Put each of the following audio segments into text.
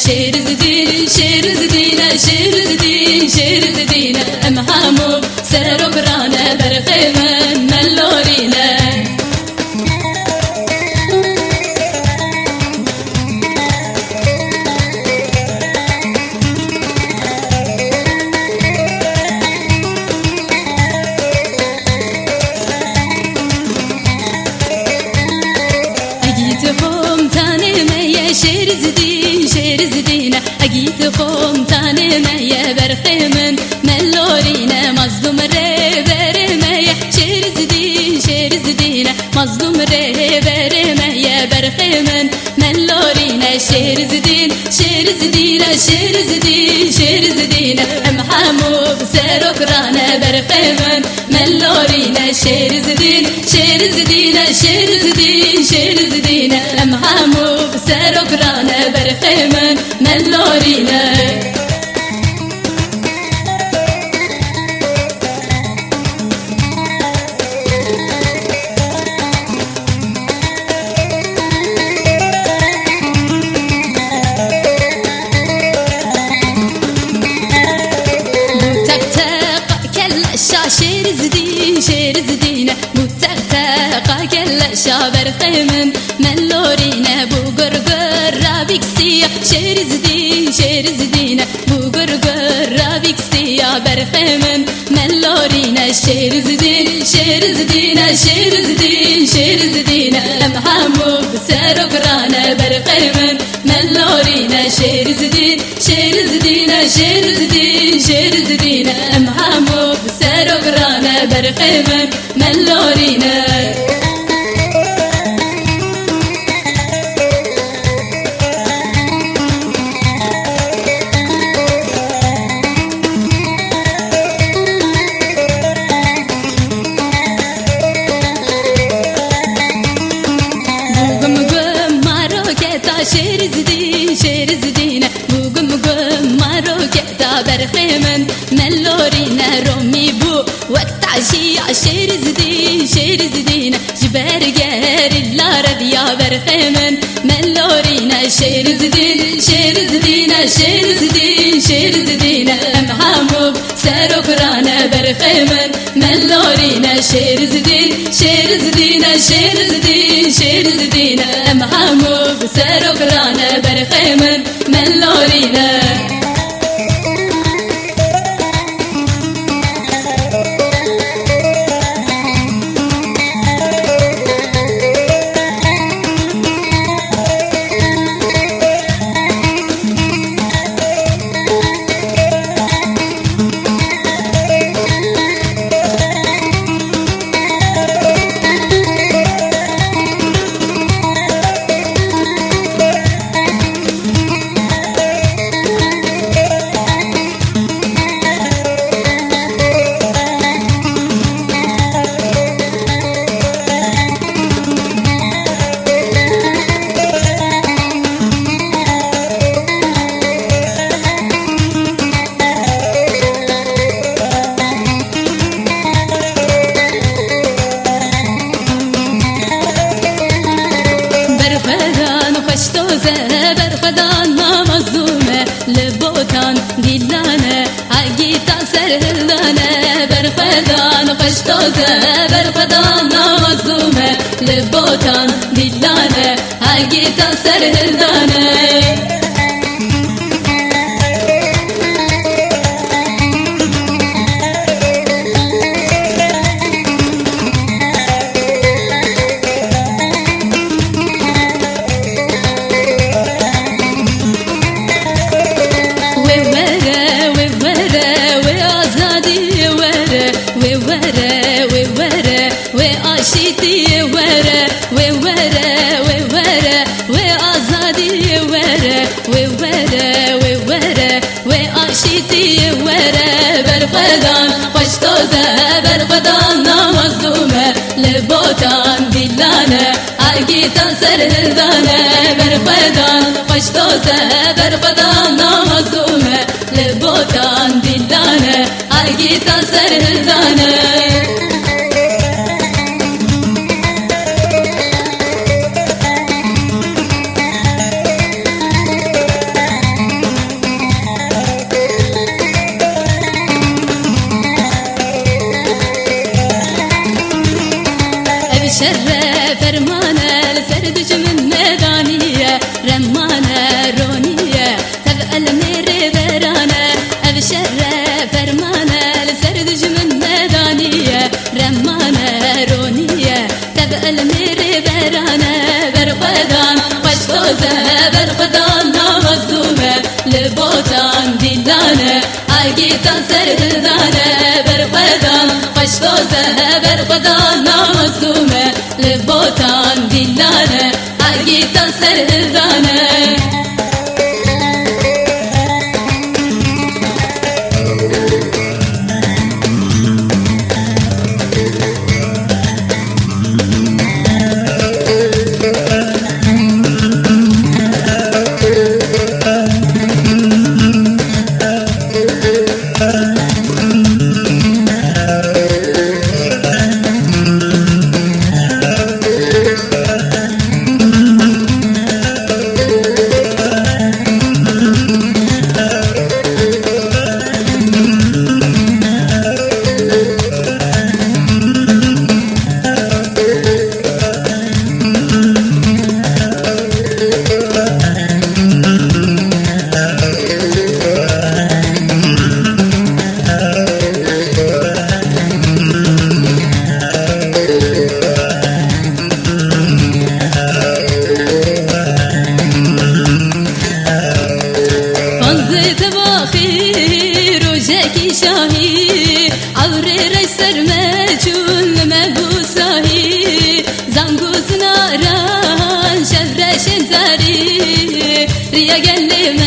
شير زدين شير زدين شير زدين شير زدين امهامو سرو برانا برخيمن ملورينا شير زدين شير زدين اجيت قوم تاني ميا برخيمن ملورينا مظلوم ريبر ميا شير زدين شير زدين مظلوم ريبر ميا برخيمن ملورينا شير زدين شير زدين شير زدين شير زدين امحامو بسرك رانا برخيمن ملورينا شير زدين شير زدين شير زدين شير زدين امحامو بسرك رانا برخيمن ملورينا شير زدين شير زدين متقطع كل شابر قيمن ملورينا بوغرغر رابيك سيا شير زدين شير زدين بوغرغر رابيك سيا برقيمن ملورينا شير زدين شير زدين شير زدين شير زدين امحامو بسرق رانا برقيمن ملورينا شير زدين شير زدين شير زدين شير زدين امحامو بسرق رانا برقيمن ملورينا شير زدين شير زدين بوغم غم مارو كتا برخيمن ملورينا رومي بو وقتعشي شير زدين شير زدين جبر جهر اللارد يا برخيمن ملورينا شير زدين شير زدين شير زدين شير زدين امحامو سرق رانا برخيمن ملورينا شير زدين شير زدين شير زدين شير زدين امحامو بسرق رانا برخيمن ملورينا برخدان ما مظلومة لبوتان ديلانا عقيتا سرهلانا برخدان قشتوزة برخدان ما مظلومة لبوتان ديلانا عقيتا سرهلانا وعشيتي ورا وورا وورا وازادي ورا وورا وورا وعشيتي ورا برقدان قشتوزة برقدان مظلومة لبوتان دلانا عقيتا سرهدانا برقدان قشتوزة برقدان مظلومة لبوتان دلانا عقيتا سرهدانا شر فرمانه لسر دجمن مدانیه رمانه رونیه تبقى الميري برانه اف شر فرمانه لسر دجمن مدانیه رمانه رونیه تبقى الميري برانه برقدان قشتوزه برقدان نامزدومه لبوتان ديلانه آگیتان سر دلدانه برقدان قشتوزه برقدان نامزدومه لبوتان ديلانه آگیتان سر دلدانه شاهی عوری رسر مجون مبوساهی زنگوز ناران شفرشن تاری ریا گلی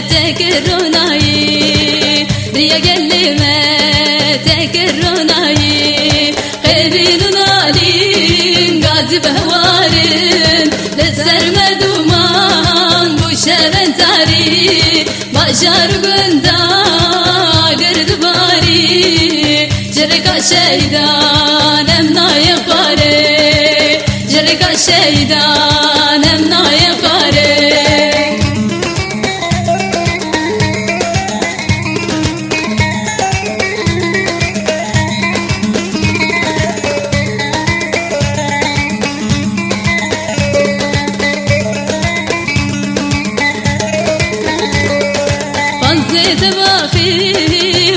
تکرونایی ریا گلی تکرونایی قرین نالین گازی بهوارن لسر مدومان بوشن تاری باشار گندان جرقا شیدانم نایم خاره جرقا شیدانم نایم خاره پانزه باخی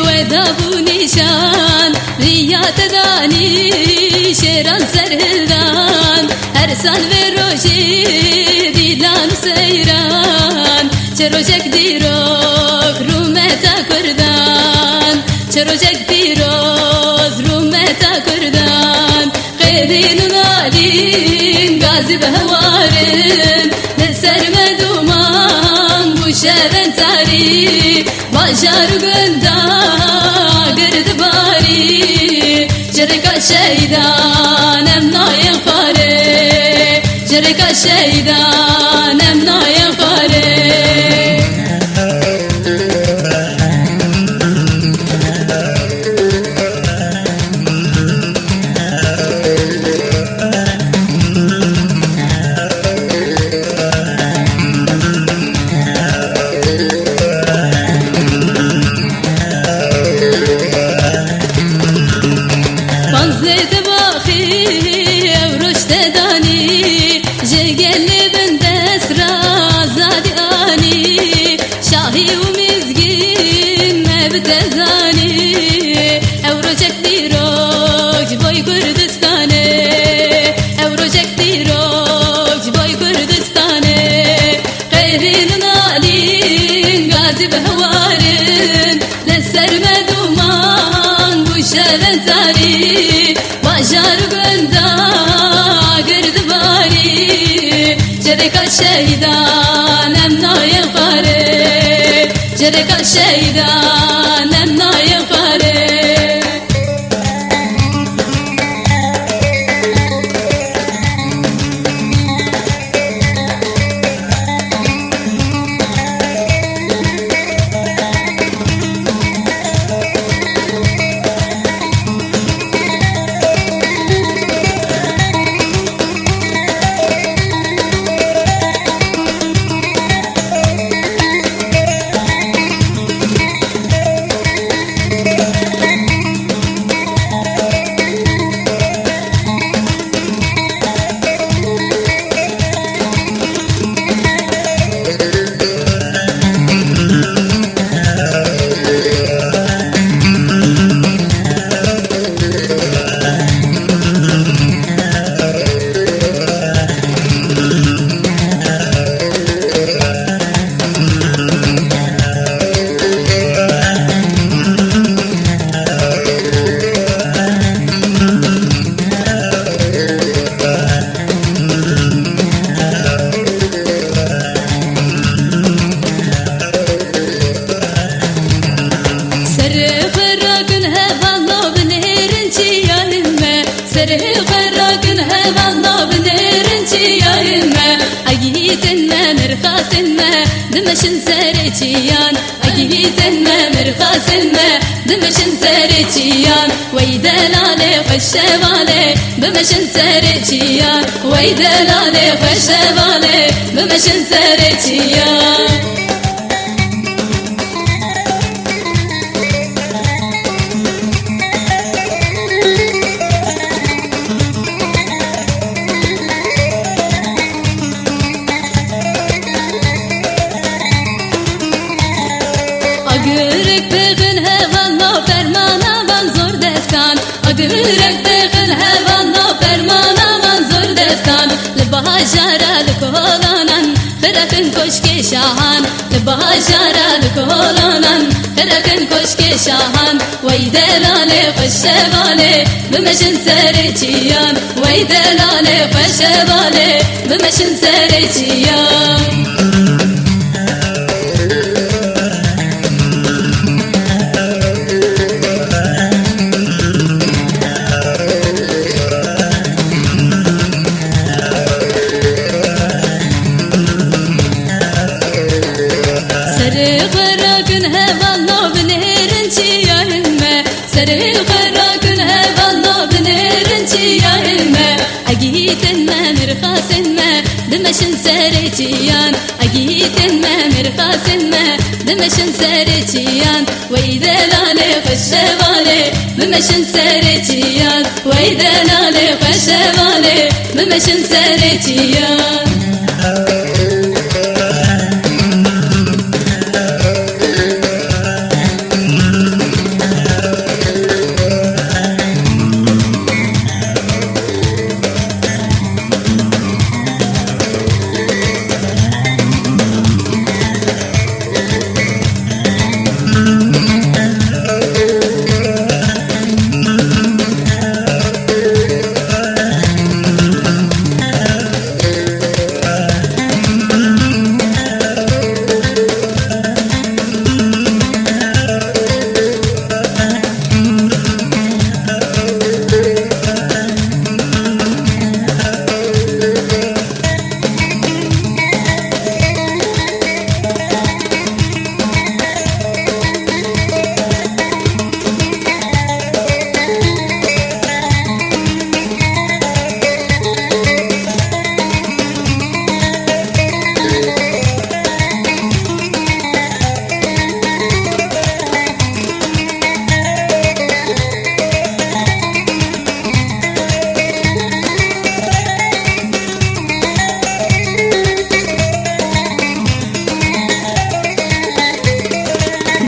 و دابو نشان ريات داني شيران سرهلدان هرسان وروشي ديلان سيران چروجك ديروك رومتا كردان چروجك ديروز رومتا كردان قيدين نالين غازي بهوارن لسر مدومان بوشبن تاري باشار قندان قرد باري جرقا شيدانم نایم خاره جرقا شيدانم نایم خاره بهوارن لسر مدومان بوشبن تاری باشار گندا گرد باری جرقا شیدانم نایم خاره جرقا شیدانم نایم خاره سره غراقن هوانا بنيرنشي يا إما أجيتنا مرخاسنا دمشن سرتيان أجيتنا مرخاسنا دمشن سرتيان ويدلالي خشبالي بمشن سرتيان ويدلالي خشبالي بمشن سرتيان أقرك بغن هوانا فرمانا من زور دستان أقرك بغن هوانا فرمانا من زور دستان لبها جارة لكهولانا خرقن كشك شاهان لبها جارة لكهولانا خرقن كشك شاهان ويدلالي خشبالي بمشن سرتيان ويدلالي خشبالي بمشن سرتيان سره غراقن هوانا بنيرنشي يا إما أجيتنا مرخاسنا دمشن سرتيان أجيتنا مرخاسنا دمشن سرتيان ويدلالي خشبالي بمشن سرتيان ويدلالي خشبالي بمشن سرتيان